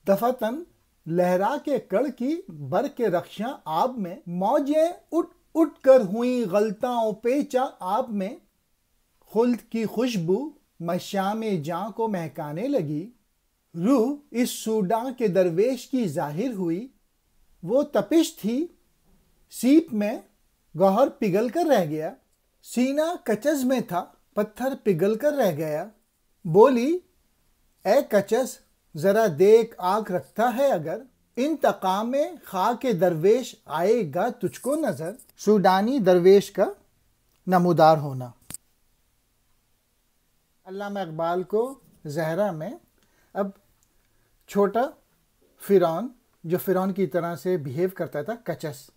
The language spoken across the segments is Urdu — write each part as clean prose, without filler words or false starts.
دفتن لہرا کے کڑ کی بر کے رخشاں آب میں، موجیں اٹھ اٹھ کر ہوئیں غلطاں و پیچا آب میں، خلد کی خوشبو مشام جاں کو مہکانے لگی، روح اس سوڈاں کے درویش کی ظاہر ہوئی، وہ تپش تھی سیپ میں گوہر پگھل کر رہ گیا، سینہ کچس میں تھا پتھر پگھل کر رہ گیا، بولی اے کچس ذرا دیکھ آنکھ رکھتا ہے اگر، انتقام خاک درویش آئے گا تجھ کو نظر۔ سوڈانی درویش کا نمودار ہونا۔ علامہ اقبال کو زہرہ میں اب چھوٹا فرعون جو فرعون کی طرح سے بیہیو کرتا تھا، کچس،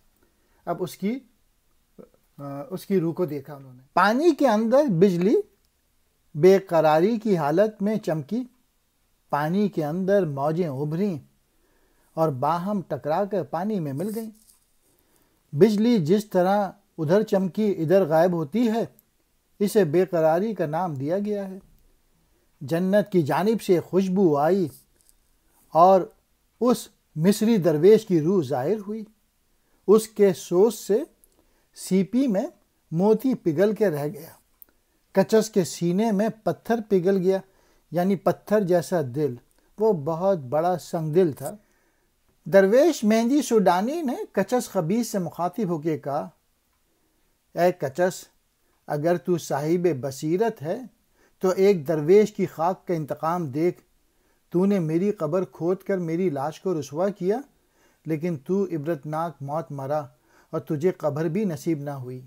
اب اس کی روح کو دیکھا انہوں نے۔ پانی کے اندر بجلی بے قراری کی حالت میں چمکی، پانی کے اندر موجیں ابھریں اور باہم ٹکرا کر پانی میں مل گئیں۔ بجلی جس طرح ادھر چمکی ادھر غائب ہوتی ہے، اسے بے قراری کا نام دیا گیا ہے۔ جنت کی جانب سے خوشبو آئی اور اس مصری درویش کی روح ظاہر ہوئی، اس کے سوس سے سیپی میں موتی پگھل کے رہ گیا، کچس کے سینے میں پتھر پگھل گیا، یعنی پتھر جیسا دل، وہ بہت بڑا سنگ دل تھا۔ درویش مہندی سوڈانی نے کچس خبیث سے مخاطب ہو کے کہا، اے کچس، اگر تو صاحب بصیرت ہے تو ایک درویش کی خاک کا انتقام دیکھ، تو نے میری قبر کھود کر میری لاش کو رسوا کیا، لیکن تو عبرتناک موت مرا اور تجھے قبر بھی نصیب نہ ہوئی۔